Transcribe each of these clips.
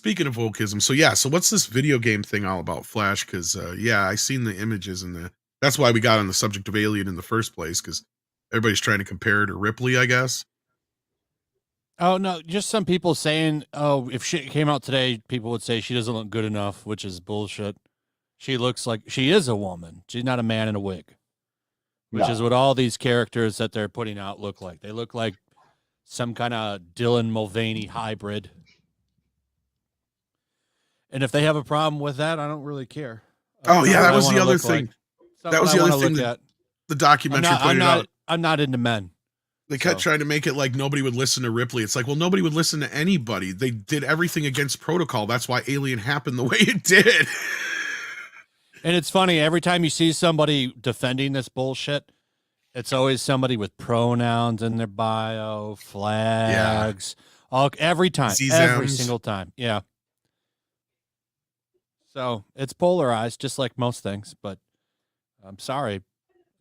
Speaking of wokeism, so what's this video game thing all about, Flash? Because I seen the images and that's why we got on the subject of Alien in the first place, because everybody's trying to compare her to Ripley, I guess. Oh no, just some people saying, oh, if shit came out today, people would say she doesn't look good enough, which is bullshit. She looks like she is a woman. She's not a man in a wig, which is what all these characters that they're putting out look like. They look like some kind of Dylan Mulvaney hybrid. And if they have a problem with that, I don't really care. That was the other thing. That was the other thing that the documentary pointed out. I'm not into men. They kept trying to make it like nobody would listen to Ripley. It's like, well, nobody would listen to anybody. They did everything against protocol. That's why Alien happened the way it did. And it's funny, every time you see somebody defending this bullshit, it's always somebody with pronouns in their bio, flags, every time, every single time. Yeah. So it's polarized, just like most things, but I'm sorry.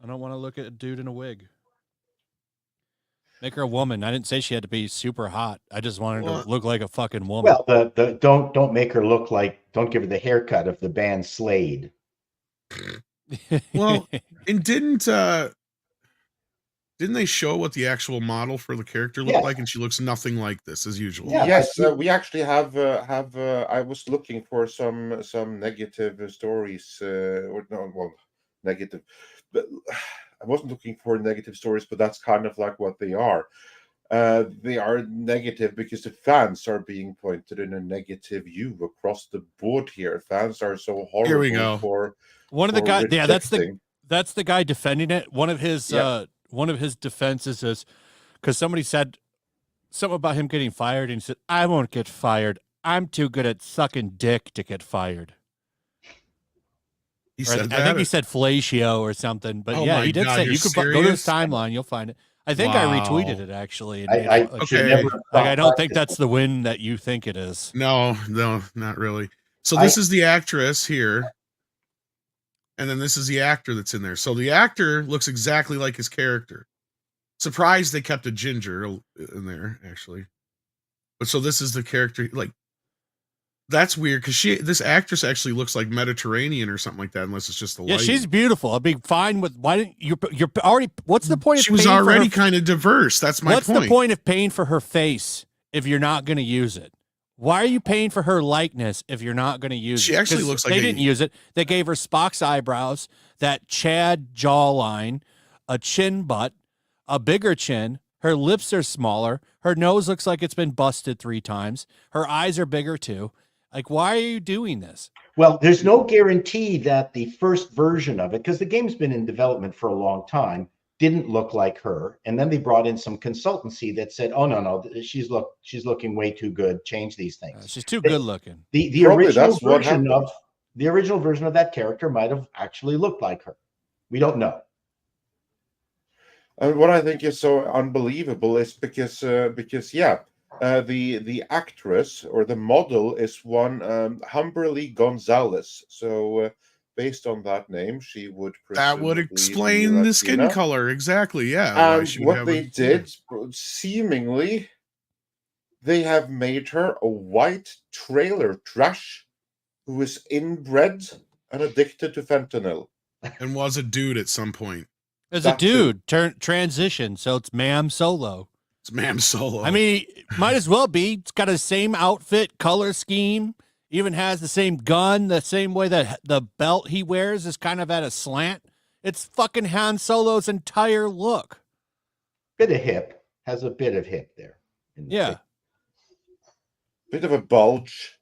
I don't want to look at a dude in a wig. Make her a woman. I didn't say she had to be super hot. I just wanted her to look like a fucking woman. Well, don't make her look like, don't give her the haircut of the band Slade. Well, and didn't they show what the actual model for the character looked like? And she looks nothing like this as usual. Yeah, yes, we actually have. I was looking for some negative stories, negative, but I wasn't looking for negative stories. But that's kind of like what they are. They are negative because the fans are being pointed in a negative view across the board here. Fans are so horrible. Here we go. For one of the guys. Yeah, that's the guy defending it. One of his defenses is because somebody said something about him getting fired, and he said, "I won't get fired. I'm too good at sucking dick to get fired." He said that? I think he said fellatio or something. But he did say you could go to his timeline, you'll find it. I think I retweeted it actually. I don't think that's the win that you think it is. No, not really. So this is the actress here. And then this is the actor that's in there. So the actor looks exactly like his character. Surprised they kept a ginger in there, actually. But so this is the character. Like, that's weird because this actress actually looks like Mediterranean or something like that, unless it's just the lighting. Yeah, she's beautiful. I'd be fine with. Why didn't you're already? What's the point? She was already kind of diverse. That's my point. What's the point of paying for her face if you're not going to use it? Why are you paying for her likeness if you're not going to use it? She actually looks like they didn't use it. They gave her Spock's eyebrows, that Chad jawline, a chin butt, a bigger chin. Her lips are smaller. Her nose looks like it's been busted 3 times. Her eyes are bigger too. Like, why are you doing this? Well, there's no guarantee that the first version of it, because the game's been in development for a long time, didn't look like her. And then they brought in some consultancy that said, oh, no, she's looking way too good. Change these things. She's too good looking. The original version of that character might have actually looked like her. We don't know. And what I think is so unbelievable is because the actress or the model is one Humberly Gonzalez. So based on that name, she would explain the skin color exactly. Yeah, and what they did, seemingly, they have made her a white trailer trash who is inbred and addicted to fentanyl, and was a dude at some point. As a dude, transition, so it's Ma'am Solo. It's Ma'am Solo. I mean, might as well be. It's got the same outfit, color scheme, even has the same gun, the same way that the belt he wears is kind of at a slant. It's fucking Han Solo's entire look. Bit of hip. Has a bit of hip there. Yeah. Bit of a bulge.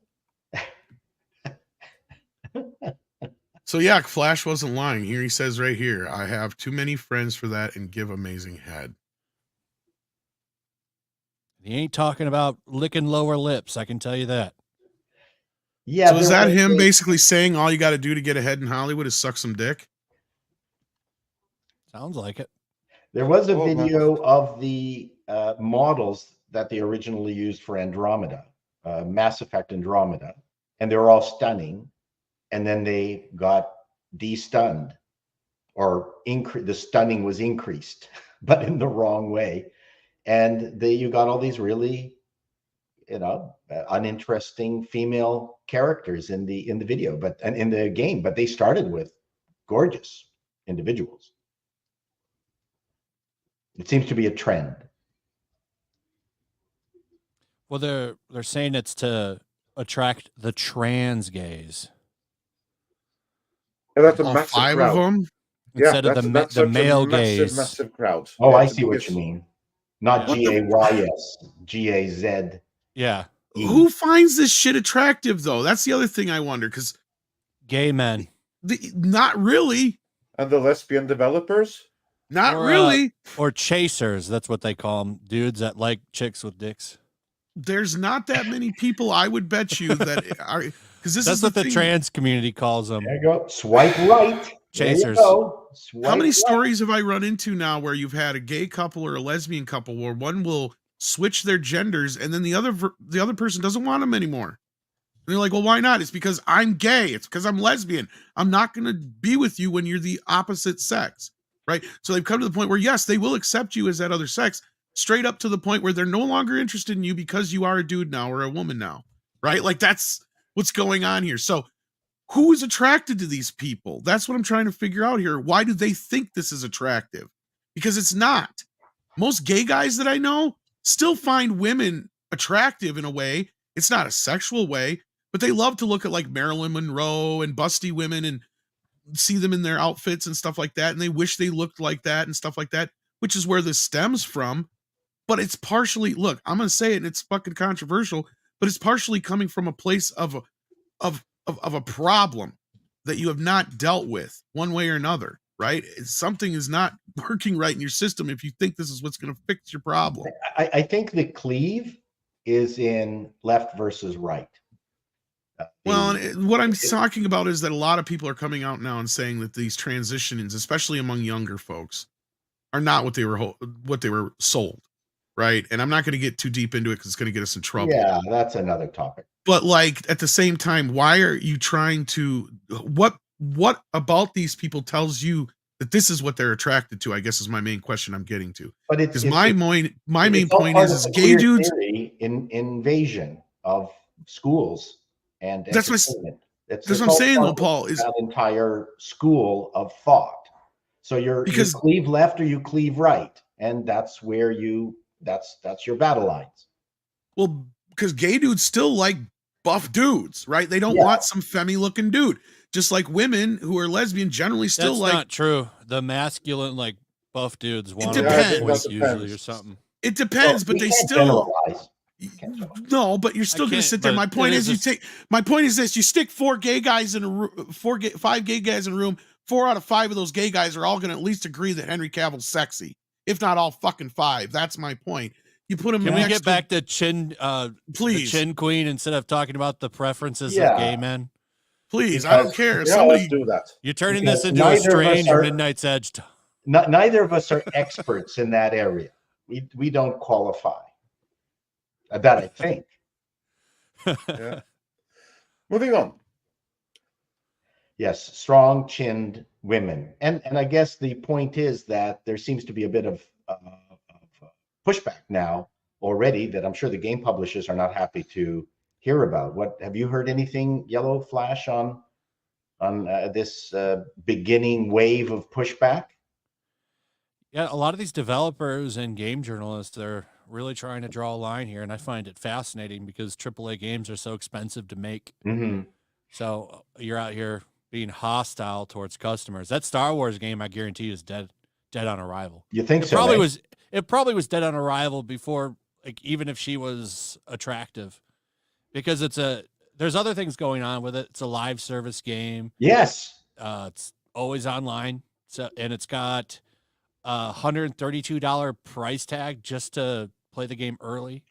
So yeah, Flash wasn't lying. Here he says right here, I have too many friends for that and give amazing head. He ain't talking about licking lower lips, I can tell you that. Yeah. So is that him basically saying all you got to do to get ahead in Hollywood is suck some dick? Sounds like it. There was a video of the models that they originally used for Andromeda, Mass Effect Andromeda, and they were all stunning. And then they got de-stunned, or the stunning was increased, but in the wrong way. And you got all these really uninteresting female characters in the video, and in the game, but they started with gorgeous individuals. It seems to be a trend. Well, they're saying it's to attract the trans gays Yeah, that's a All massive 5 crowd. of them. instead of that's the such a male massive, gays. massive crowd. Oh, Yeah, I it's see the what biggest- you mean. Not Yeah. GAYS, GAZ. Yeah, Who finds this shit attractive though? That's the other thing I wonder, because gay men. not really. And the lesbian developers? Not Or, really. Or chasers. That's what they call them. Dudes that like chicks with dicks. There's not that many people, I would bet you, that are, because this That's is what the thing. trans community calls them. There you go. Swipe right. Chasers. There you go. Swipe How many right. stories have I run into now where you've had a gay couple or a lesbian couple where one will switch their genders and then the other person doesn't want them anymore? And they're like, well, why not? It's because I'm gay. It's because I'm lesbian. I'm not going to be with you when you're the opposite sex, right? So they've come to the point where, yes, they will accept you as that other sex, straight up to the point where they're no longer interested in you because you are a dude now or a woman now, right? Like, that's what's going on here. So who is attracted to these people? That's what I'm trying to figure out here. Why do they think this is attractive? Because it's not. Most gay guys that I know still find women attractive in a way. It's not a sexual way, but they love to look at like Marilyn Monroe and busty women and see them in their outfits and stuff like that. And they wish they looked like that and stuff like that, which is where this stems from. But it's partially, look, I'm going to say it and it's fucking controversial, but it's partially coming from a place of a problem that you have not dealt with one way or another, right? Something is not working right in your system if you think this is what's going to fix your problem. I think the cleave is in left versus right. Well, and what I'm talking about is that a lot of people are coming out now and saying that these transitionings, especially among younger folks, are not what they were sold, right? And I'm not going to get too deep into it because it's going to get us in trouble. Yeah, that's another topic. But like at the same time, why are you trying to? What about these people tells you that this is what they're attracted to? I guess is my main question I'm getting to. But Because my main point all is part of the gay queer dudes. theory in invasion of schools and That's what entertainment. that's what I'm all saying, part though, of Paul. Is that entire school of thought. So you cleave left or you cleave right, and that's where that's your battle lines. well, because gay dudes still like buff dudes, right? They don't Yeah. want some femmy looking dude. Just like women who are lesbian generally still That's like. not true. The masculine, like buff dudes want to depends. twink That usually depends. or something. It depends, Well, but we they can't still. generalize. No, but you're still going to can't, sit there. but My point it is, is my point is this: you stick 4 gay guys in a room, 5 gay guys in a room. 4 out of 5 of those gay guys are all going to at least agree that Henry Cavill's sexy, if not all fucking 5. That's my point. You put him. Can we next get back to chin? Please, the chin queen instead of talking about the preferences Yeah. of gay men. please. I don't care. Yeah, Somebody let's do that. You're turning Because this into a neither of us strange are- Midnight's Edge. Neither of us are experts in that area. We don't qualify. That I think. Yeah. Moving on. Yes, strong-chinned women, and I guess the point is that there seems to be a bit of pushback now already that I'm sure the game publishers are not happy to hear about. What have you heard anything, Yellow Flash, on this beginning wave of pushback? Yeah, a lot of these developers and game journalists, they're really trying to draw a line here, and I find it fascinating because AAA games are so expensive to make. Mm-hmm. So you're out here being hostile towards customers. That Star Wars game, I guarantee, is dead on arrival. You think It so? probably eh? was. It probably was dead on arrival before, like, even if she was attractive, because there's other things going on with it. It's a live service game. Yes. It's always online. So, and it's got $132 price tag just to play the game early.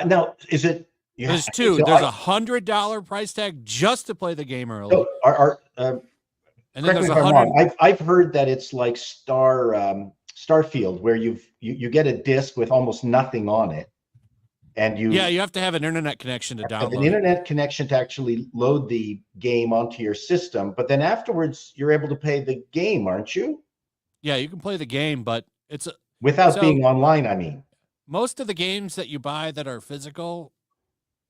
Now, is it? Yeah, There's two. so There's a $100 price tag just to play the game early. So And then correct there's me if I'm 100. wrong. I've heard that it's like Starfield, where you get a disc with almost nothing on it, and you have to have an internet connection to have an download. internet connection to actually load the game onto your system. But then afterwards, you're able to play the game, aren't you? Yeah, you can play the game, but Without So- being online, I mean. most of the games that you buy that are physical,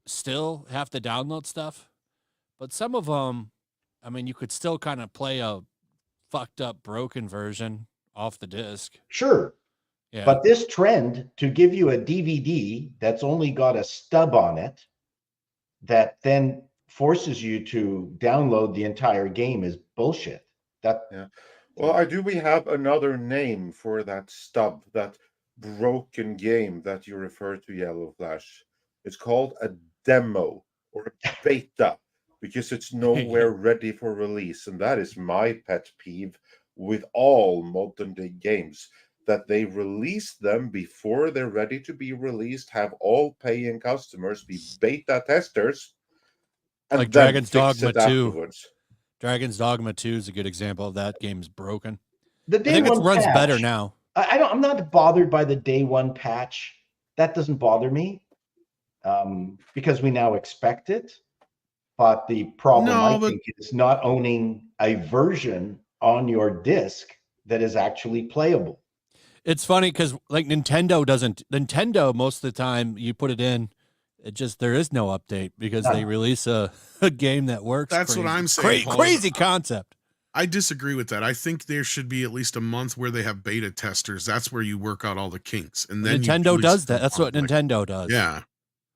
still have to download stuff, but some of them, I mean, you could still kind of play a fucked up, broken version off the disc. Sure. Yeah. But this trend to give you a DVD that's only got a stub on it that then forces you to download the entire game is bullshit. Yeah. Well, we have another name for that stub, that broken game that you refer to, Yellow Flash. It's called a demo or a beta because it's nowhere ready for release. And that is my pet peeve with all modern day games, that they release them before they're ready to be released, have all paying customers be beta testers, and like then Dragon's fix Dogma it 2. afterwards. Dragon's Dogma 2 is a good example of that. Game's broken. The I day think it one runs patch, better now. I'm not bothered by the day one patch. That doesn't bother me because we now expect it. But the problem, I think, is not owning a version on your disc that is actually playable. It's funny because like Nintendo most of the time you put it in, there is no update because they release a game that works. That's what I'm saying. Crazy concept. I disagree with that. I think there should be at least a month where they have beta testers. That's where you work out all the kinks. And then Nintendo does that. That's what Nintendo does. Yeah.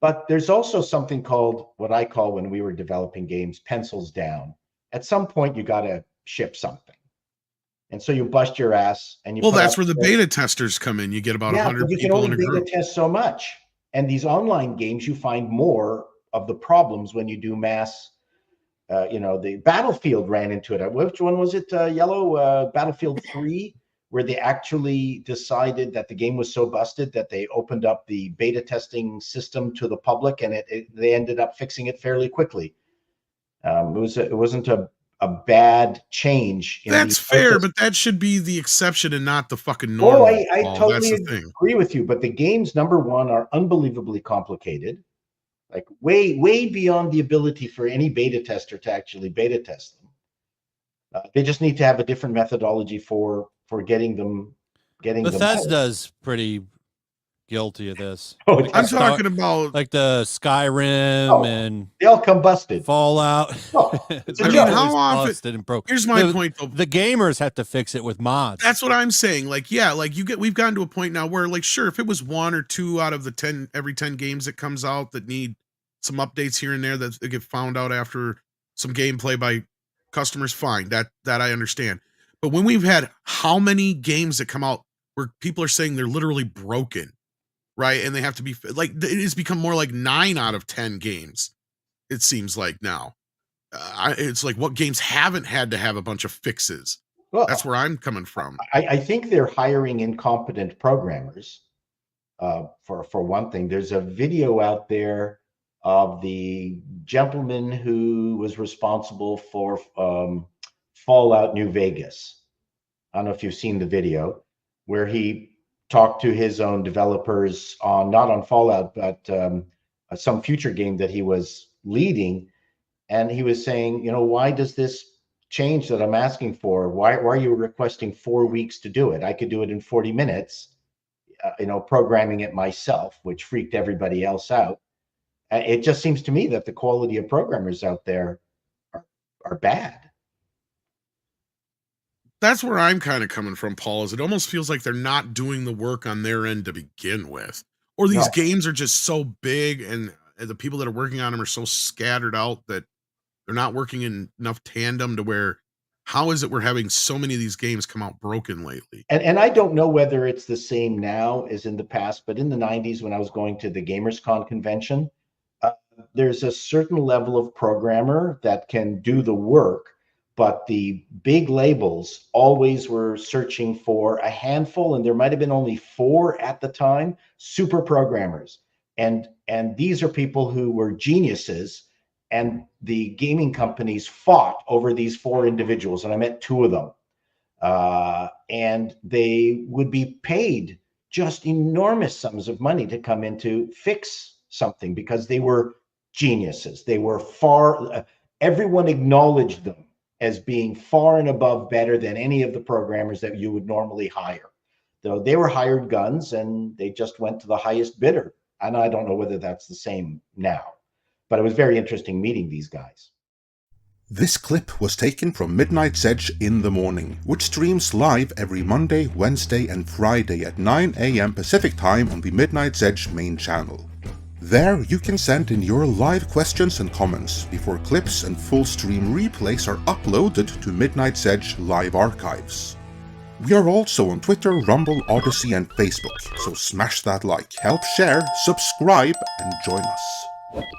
But there's also something called, what I call when we were developing games, pencils down. At some point, you got to ship something. And so you bust your ass. And you. Well, that's where the beta testers come in. You get about 100 people in a group. You can only beta test so much. And these online games, you find more of the problems when you do mass. The Battlefield ran into it. Which one was it, Yellow? Battlefield 3, where they actually decided that the game was so busted that they opened up the beta testing system to the public, and they ended up fixing it fairly quickly. It wasn't a bad change. That's fair, but that should be the exception and not the fucking norm. Oh, I totally agree with you. But the games, number one, are unbelievably complicated. Like way beyond the ability for any beta tester to actually beta test them. They just need to have a different methodology for getting them. Bethesda's pretty guilty of this. I'm talking about like the Skyrim and they all come busted. Fallout. How often? And broke. Here's my point, though. The gamers have to fix it with mods. That's what I'm saying. Like, yeah, like we've gotten to a point now where, like, sure, if it was 1 or 2 out of the every 10 games that comes out that need some updates here and there that get found out after some gameplay by customers, fine. That I understand. But when we've had how many games that come out where people are saying they're literally broken, right? And they have to be like, it has become more like 9 out of 10 games. It seems like now. It's like, what games haven't had to have a bunch of fixes? Well, that's where I'm coming from. I think they're hiring incompetent programmers. For one thing, there's a video out there of the gentleman who was responsible for Fallout New Vegas. I don't know if you've seen the video where he talked to his own developers not on Fallout, but some future game that he was leading. And he was saying, why does this change that I'm asking for? Why are you requesting 4 weeks to do it? I could do it in 40 minutes, programming it myself, which freaked everybody else out. It just seems to me that the quality of programmers out there are bad. That's where I'm kind of coming from, Paul, is it almost feels like they're not doing the work on their end to begin with. Or these games are just so big and the people that are working on them are so scattered out that they're not working in enough tandem to where, how is it we're having so many of these games come out broken lately? And I don't know whether it's the same now as in the past, but in the 90s when I was going to the GamersCon convention, there's a certain level of programmer that can do the work, but the big labels always were searching for a handful, and there might have been only 4 at the time, super programmers. And these are people who were geniuses, and the gaming companies fought over these 4 individuals, and I met 2 of them. And they would be paid just enormous sums of money to come in to fix something because they were geniuses. They were everyone acknowledged them as being far and above better than any of the programmers that you would normally hire. Though they were hired guns and they just went to the highest bidder. And I don't know whether that's the same now. But it was very interesting meeting these guys. This clip was taken from Midnight's Edge in the Morning, which streams live every Monday, Wednesday and Friday at 9 AM Pacific Time on the Midnight's Edge main channel. There you can send in your live questions and comments before clips and full stream replays are uploaded to Midnight's Edge live archives. We are also on Twitter, Rumble, Odyssey and Facebook, so smash that like, help share, subscribe and join us.